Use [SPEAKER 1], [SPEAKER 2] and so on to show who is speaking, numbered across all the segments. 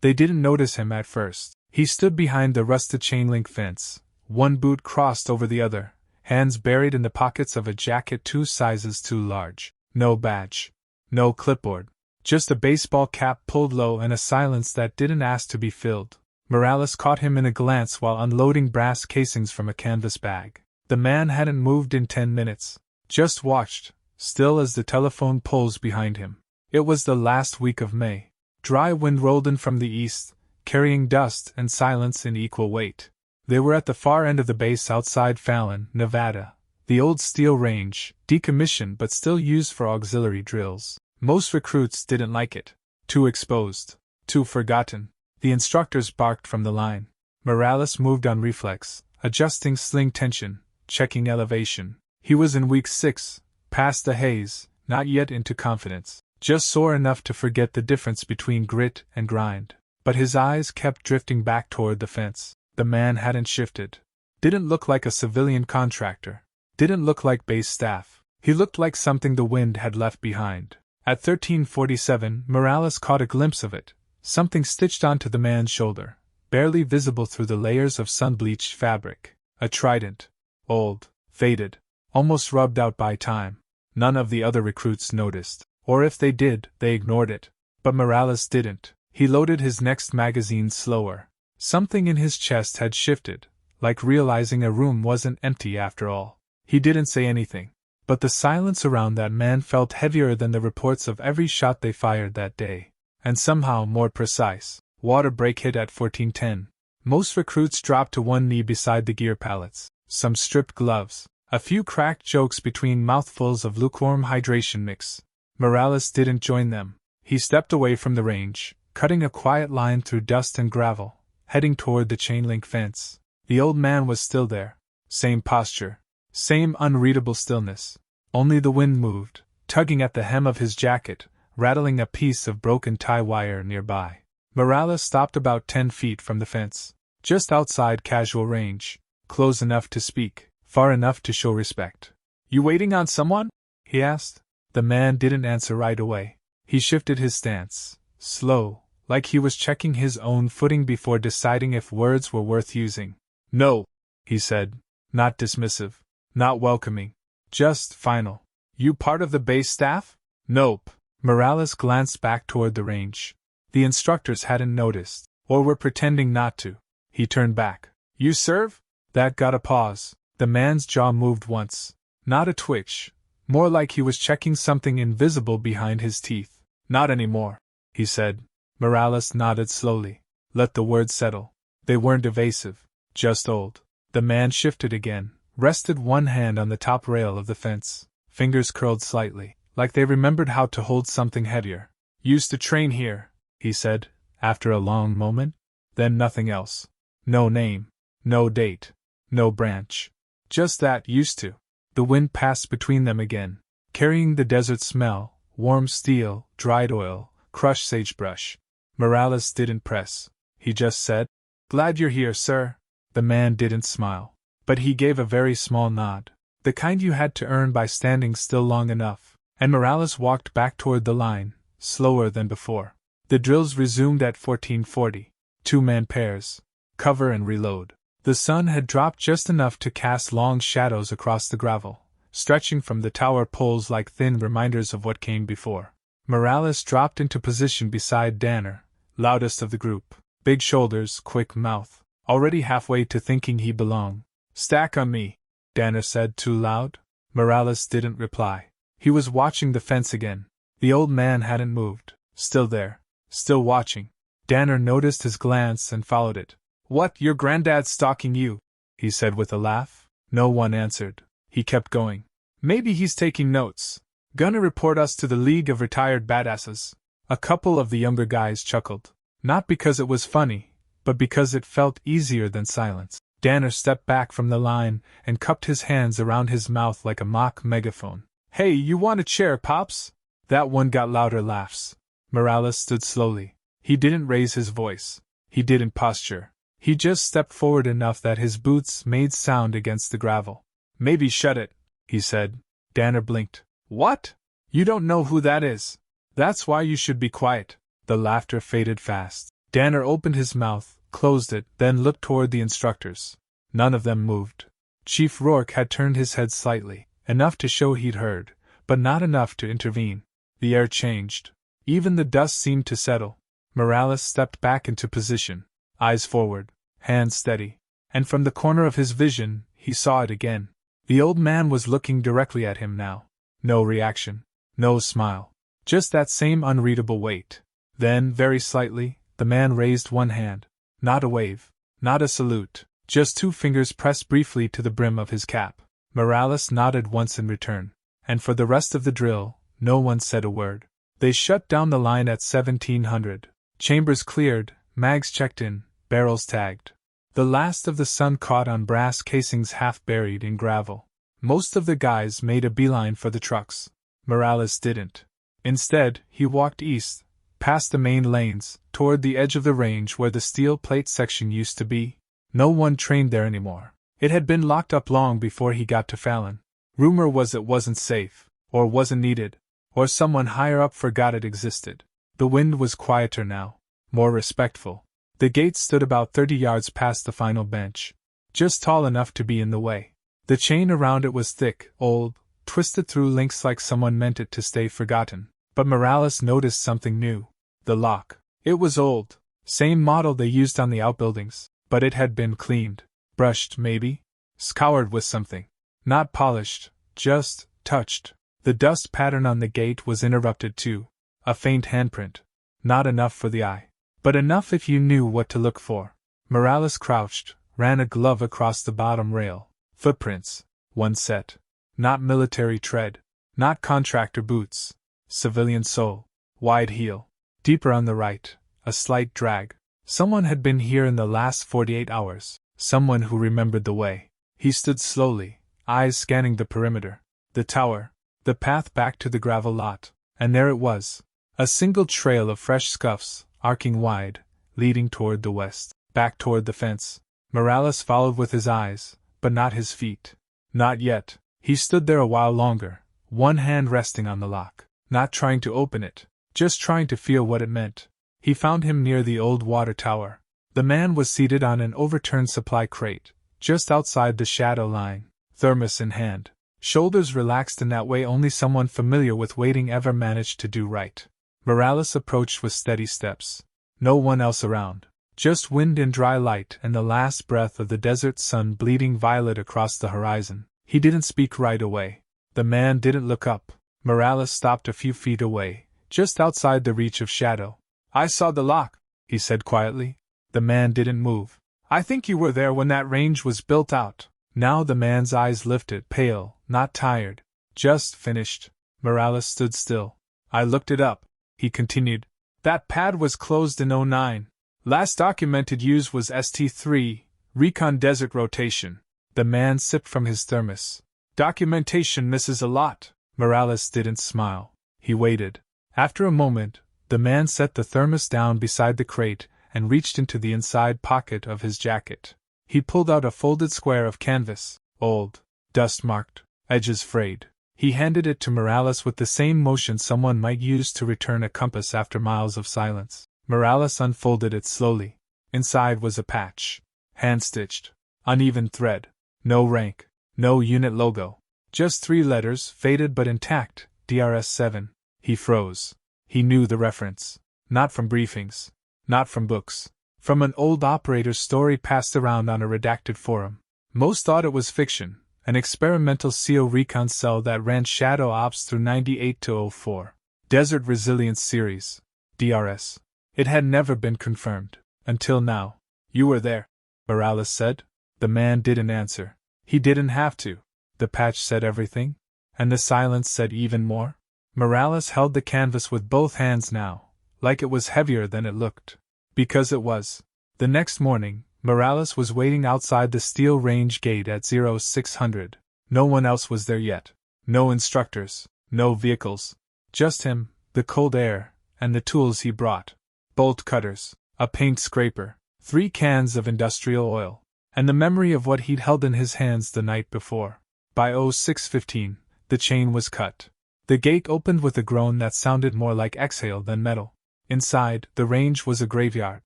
[SPEAKER 1] They didn't notice him at first. He stood behind the rusted chain-link fence, one boot crossed over the other, hands buried in the pockets of a jacket 2 sizes too large. No badge. No clipboard. Just a baseball cap pulled low and a silence that didn't ask to be filled. Morales caught him in a glance while unloading brass casings from a canvas bag. The man hadn't moved in 10 minutes. Just watched, still as the telephone poles behind him. It was the last week of May. Dry wind rolled in from the east, carrying dust and silence in equal weight. They were at the far end of the base outside Fallon, Nevada, the old steel range, decommissioned but still used for auxiliary drills. Most recruits didn't like it. Too exposed. Too forgotten. The instructors barked from the line. Morales moved on reflex, adjusting sling tension, checking elevation. He was in week 6, past the haze, not yet into confidence. Just sore enough to forget the difference between grit and grind. But his eyes kept drifting back toward the fence. The man hadn't shifted. Didn't look like a civilian contractor. Didn't look like base staff. He looked like something the wind had left behind. At 1347, Morales caught a glimpse of it. Something stitched onto the man's shoulder, barely visible through the layers of sun-bleached fabric. A trident. Old, faded, almost rubbed out by time. None of the other recruits noticed. Or if they did, they ignored it. But Morales didn't. He loaded his next magazine slower. Something in his chest had shifted, like realizing a room wasn't empty after all. He didn't say anything. But the silence around that man felt heavier than the reports of every shot they fired that day. And somehow more precise. Water break hit at 14:10. Most recruits dropped to one knee beside the gear pallets. Some stripped gloves. A few cracked jokes between mouthfuls of lukewarm hydration mix. Morales didn't join them. He stepped away from the range, cutting a quiet line through dust and gravel, heading toward the chain-link fence. The old man was still there. Same posture. Same unreadable stillness. Only the wind moved, tugging at the hem of his jacket, rattling a piece of broken tie wire nearby. Morales stopped about 10 feet from the fence, just outside casual range, close enough to speak, far enough to show respect. "You waiting on someone?" he asked. The man didn't answer right away. He shifted his stance, slow, like he was checking his own footing before deciding if words were worth using. "No," he said, not dismissive, not welcoming, just final. "You part of the base staff?" "Nope." Morales glanced back toward the range. The instructors hadn't noticed, or were pretending not to. He turned back. "You serve?" That got a pause. The man's jaw moved once. Not a twitch. More like he was checking something invisible behind his teeth. "Not anymore," he said. Morales nodded slowly. Let the words settle. They weren't evasive, just old. The man shifted again, rested one hand on the top rail of the fence, fingers curled slightly, like they remembered how to hold something heavier. "Used to train here," he said, after a long moment. Then nothing else. No name. No date. No branch. Just that "used to." The wind passed between them again, carrying the desert smell, warm steel, dried oil, crushed sagebrush. Morales didn't press. He just said, "Glad you're here, sir." The man didn't smile, but he gave a very small nod, the kind you had to earn by standing still long enough, and Morales walked back toward the line, slower than before. The drills resumed at 1440. 2-man pairs. Cover and reload. The sun had dropped just enough to cast long shadows across the gravel, stretching from the tower poles like thin reminders of what came before. Morales dropped into position beside Danner, loudest of the group. Big shoulders, quick mouth, already halfway to thinking he belonged. "Stack on me," Danner said too loud. Morales didn't reply. He was watching the fence again. The old man hadn't moved, still there, still watching. Danner noticed his glance and followed it. "What, your granddad's stalking you?" he said with a laugh. No one answered. He kept going. "Maybe he's taking notes. Gonna report us to the League of Retired Badasses." A couple of the younger guys chuckled. Not because it was funny, but because it felt easier than silence. Danner stepped back from the line and cupped his hands around his mouth like a mock megaphone. "Hey, you want a chair, Pops?" That one got louder laughs. Morales stood slowly. He didn't raise his voice. He didn't posture. He just stepped forward enough that his boots made sound against the gravel. "Maybe shut it," he said. Danner blinked. "What? You don't know who that is? That's why you should be quiet." The laughter faded fast. Danner opened his mouth, closed it, then looked toward the instructors. None of them moved. Chief Rourke had turned his head slightly, enough to show he'd heard, but not enough to intervene. The air changed. Even the dust seemed to settle. Morales stepped back into position, eyes forward, hands steady, and from the corner of his vision, he saw it again. The old man was looking directly at him now. No reaction, no smile, just that same unreadable weight. Then, very slightly, the man raised one hand. Not a wave, not a salute, just two fingers pressed briefly to the brim of his cap. Morales nodded once in return, and for the rest of the drill, no one said a word. They shut down the line at 1700. Chambers cleared, mags checked in, barrels tagged. The last of the sun caught on brass casings half buried in gravel. Most of the guys made a beeline for the trucks. Morales didn't. Instead, he walked east, past the main lanes, toward the edge of the range where the steel plate section used to be. No one trained there anymore. It had been locked up long before he got to Fallon. Rumor was it wasn't safe, or wasn't needed, or someone higher up forgot it existed. The wind was quieter now, more respectful. The gate stood about 30 yards past the final bench, just tall enough to be in the way. The chain around it was thick, old, twisted through links like someone meant it to stay forgotten. But Morales noticed something new. The lock. It was old, same model they used on the outbuildings, but it had been cleaned, brushed maybe, scoured with something. Not polished, just touched. The dust pattern on the gate was interrupted too. A faint handprint. Not enough for the eye, but enough if you knew what to look for. Morales crouched, ran a glove across the bottom rail. Footprints. One set. Not military tread. Not contractor boots. Civilian sole. Wide heel. Deeper on the right. A slight drag. Someone had been here in the last 48 hours. Someone who remembered the way. He stood slowly, eyes scanning the perimeter. The tower. The path back to the gravel lot. And there it was. A single trail of fresh scuffs, arcing wide, leading toward the west. Back toward the fence. Morales followed with his eyes, but not his feet. Not yet. He stood there a while longer, one hand resting on the lock. Not trying to open it, just trying to feel what it meant. He found him near the old water tower. The man was seated on an overturned supply crate, just outside the shadow line, thermos in hand. Shoulders relaxed in that way only someone familiar with waiting ever managed to do right. Morales approached with steady steps. No one else around. Just wind and dry light and the last breath of the desert sun bleeding violet across the horizon. He didn't speak right away. The man didn't look up. Morales stopped a few feet away, just outside the reach of shadow. "I saw the lock," he said quietly. The man didn't move. "I think you were there when that range was built out." Now the man's eyes lifted, pale, not tired. "Just finished." Morales stood still. "I looked it up," he continued. "That pad was closed in '09. Last documented use was ST3, Recon Desert Rotation." The man sipped from his thermos. "Documentation misses a lot." Morales didn't smile. He waited. After a moment, the man set the thermos down beside the crate and reached into the inside pocket of his jacket. He pulled out a folded square of canvas, old, dust-marked, edges frayed. He handed it to Morales with the same motion someone might use to return a compass after miles of silence. Morales unfolded it slowly. Inside was a patch. Hand-stitched. Uneven thread. No rank. No unit logo. Just 3 letters, faded but intact, DRS-7. He froze. He knew the reference. Not from briefings. Not from books. From an old operator's story passed around on a redacted forum. Most thought it was fiction, an experimental CO recon cell that ran shadow ops through 98 to 04. Desert Resilience Series. DRS. It had never been confirmed. Until now. "You were there," Morales said. The man didn't answer. He didn't have to. The patch said everything, and the silence said even more. Morales held the canvas with both hands now, like it was heavier than it looked. Because it was. The next morning, Morales was waiting outside the steel range gate at 0600. No one else was there yet. No instructors, no vehicles. Just him, the cold air, and the tools he brought. Bolt cutters, a paint scraper, 3 cans of industrial oil, and the memory of what he'd held in his hands the night before. By 0615, the chain was cut. The gate opened with a groan that sounded more like exhale than metal. Inside, the range was a graveyard.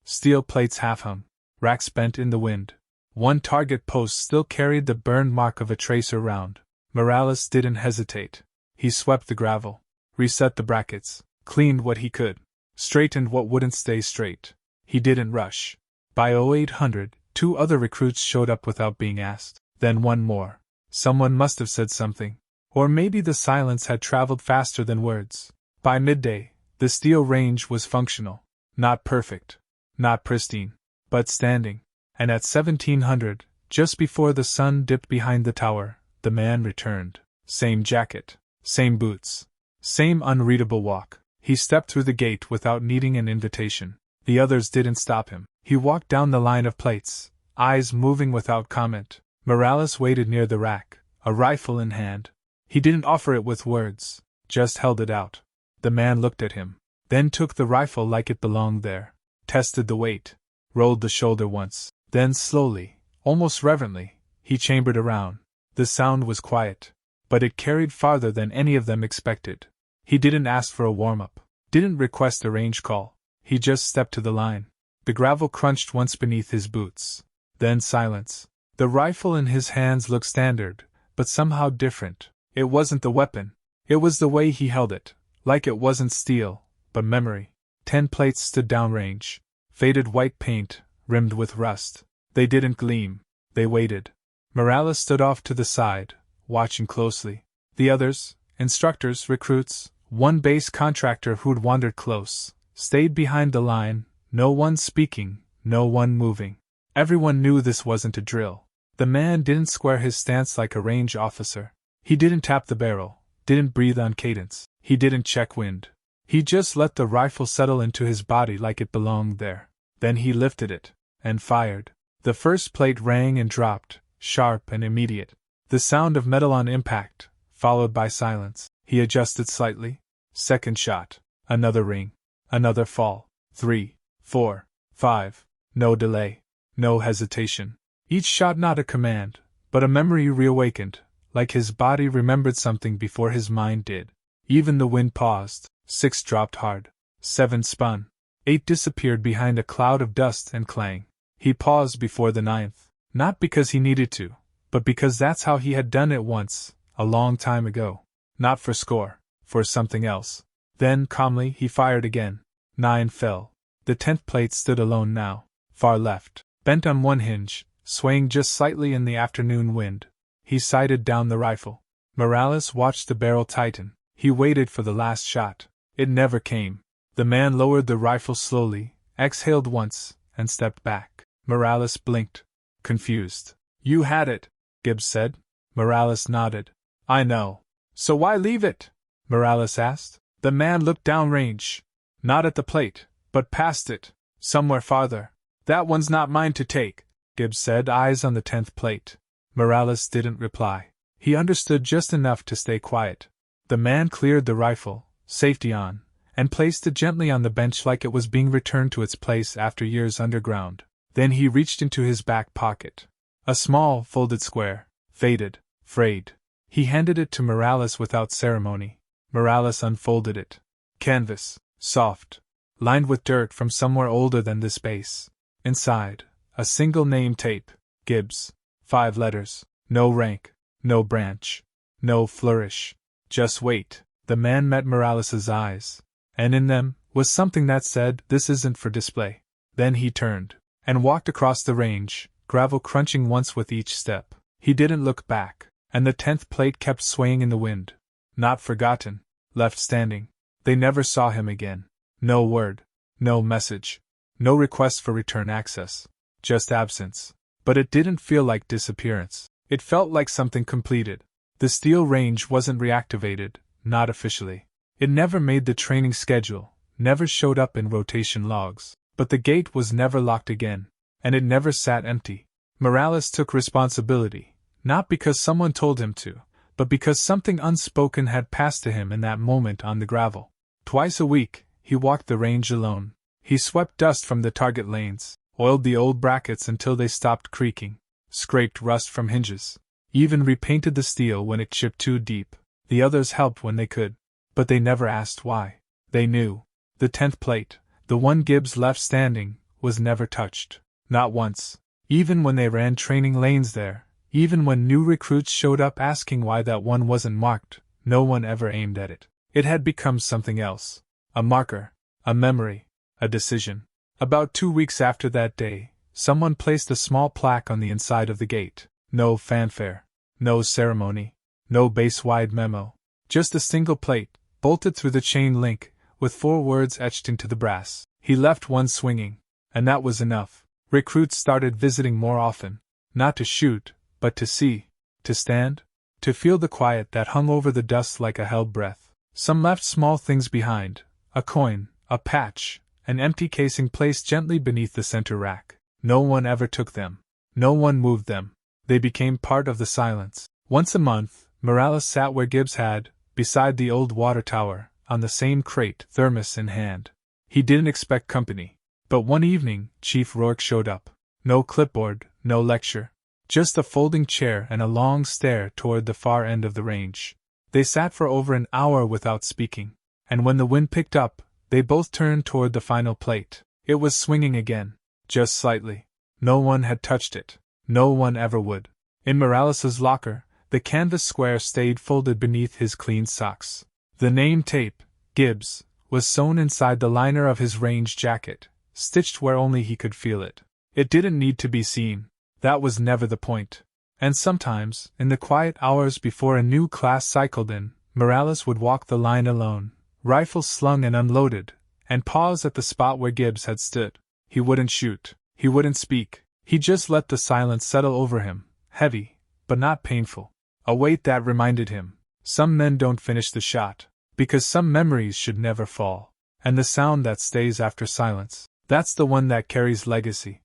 [SPEAKER 1] Steel plates half hung, racks bent in the wind. One target post still carried the burned mark of a tracer round. Morales didn't hesitate. He swept the gravel, reset the brackets, cleaned what he could, straightened what wouldn't stay straight. He didn't rush. By 0800, 2 other recruits showed up without being asked, then one more. Someone must have said something. Or maybe the silence had traveled faster than words. By midday, the steel range was functional. Not perfect, not pristine, but standing. And at 1700, just before the sun dipped behind the tower, the man returned. Same jacket, same boots, same unreadable walk. He stepped through the gate without needing an invitation. The others didn't stop him. He walked down the line of plates, eyes moving without comment. Morales waited near the rack, a rifle in hand. He didn't offer it with words, just held it out. The man looked at him, then took the rifle like it belonged there, tested the weight, rolled the shoulder once, then slowly, almost reverently, he chambered around. The sound was quiet, but it carried farther than any of them expected. He didn't ask for a warm-up, didn't request a range call. He just stepped to the line. The gravel crunched once beneath his boots. Then silence. The rifle in his hands looked standard, but somehow different. It wasn't the weapon. It was the way he held it, like it wasn't steel, but memory. 10 plates stood downrange. Faded white paint, rimmed with rust. They didn't gleam. They waited. Morales stood off to the side, watching closely. The others, instructors, recruits, one base contractor who'd wandered close, stayed behind the line, no one speaking, no one moving. Everyone knew this wasn't a drill. The man didn't square his stance like a range officer. He didn't tap the barrel, didn't breathe on cadence, he didn't check wind. He just let the rifle settle into his body like it belonged there. Then he lifted it, and fired. The first plate rang and dropped, sharp and immediate. The sound of metal on impact, followed by silence. He adjusted slightly. Second shot. Another ring. Another fall. 3, 4, 5. No delay. No hesitation. Each shot not a command, but a memory reawakened, like his body remembered something before his mind did. Even the wind paused. 6 dropped hard. 7 spun. 8 disappeared behind a cloud of dust and clang. He paused before the 9th, not because he needed to, but because that's how he had done it once, a long time ago. Not for score, for something else. Then, calmly, he fired again. 9 fell. The 10th plate stood alone now, far left, bent on one hinge, swaying just slightly in the afternoon wind. He sighted down the rifle. Morales watched the barrel tighten. He waited for the last shot. It never came. The man lowered the rifle slowly, exhaled once, and stepped back. Morales blinked, confused. "You had it," Gibbs said. Morales nodded. "I know. So why leave it?" Morales asked. The man looked downrange. "Not at the plate, but past it, somewhere farther." "That one's not mine to take," Gibbs said, eyes on the 10th plate. Morales didn't reply. He understood just enough to stay quiet. The man cleared the rifle, safety on, and placed it gently on the bench like it was being returned to its place after years underground. Then he reached into his back pocket. A small, folded square, faded, frayed. He handed it to Morales without ceremony. Morales unfolded it. Canvas, soft, lined with dirt from somewhere older than this base. Inside, a single name tape, Gibbs. 5 letters. No rank, no branch, no flourish. Just wait. The man met Morales's eyes, and in them was something that said, "This isn't for display." Then he turned and walked across the range, gravel crunching once with each step. He didn't look back, and the 10th plate kept swaying in the wind. Not forgotten, left standing. They never saw him again. No word, no message, no request for return access, just absence. But it didn't feel like disappearance. It felt like something completed. The steel range wasn't reactivated, not officially. It never made the training schedule, never showed up in rotation logs. But the gate was never locked again, and it never sat empty. Morales took responsibility, not because someone told him to, but because something unspoken had passed to him in that moment on the gravel. Twice a week, he walked the range alone. He swept dust from the target lanes, oiled the old brackets until they stopped creaking, scraped rust from hinges, even repainted the steel when it chipped too deep. The others helped when they could, but they never asked why. They knew. The 10th plate, the one Gibbs left standing, was never touched. Not once. Even when they ran training lanes there, even when new recruits showed up asking why that one wasn't marked, no one ever aimed at it. It had become something else. A marker. A memory. A decision. About 2 weeks after that day, someone placed a small plaque on the inside of the gate. No fanfare. No ceremony. No base-wide memo. Just a single plate, bolted through the chain link, with 4 words etched into the brass. He left one swinging. And that was enough. Recruits started visiting more often. Not to shoot, but to see. To stand. To feel the quiet that hung over the dust like a held breath. Some left small things behind. A coin, a patch, an empty casing placed gently beneath the center rack. No one ever took them. No one moved them. They became part of the silence. Once a month, Morales sat where Gibbs had, beside the old water tower, on the same crate, thermos in hand. He didn't expect company. But one evening, Chief Rourke showed up. No clipboard, no lecture. Just a folding chair and a long stare toward the far end of the range. They sat for over an hour without speaking. And when the wind picked up, they both turned toward the final plate. It was swinging again. Just slightly. No one had touched it. No one ever would. In Morales's locker, the canvas square stayed folded beneath his clean socks. The name tape, Gibbs, was sewn inside the liner of his range jacket, stitched where only he could feel it. It didn't need to be seen. That was never the point. And sometimes, in the quiet hours before a new class cycled in, Morales would walk the line alone, rifle slung and unloaded, and pause at the spot where Gibbs had stood. He wouldn't shoot. He wouldn't speak. He just let the silence settle over him, heavy, but not painful. A weight that reminded him, some men don't finish the shot, because some memories should never fall. And the sound that stays after silence, that's the one that carries legacy.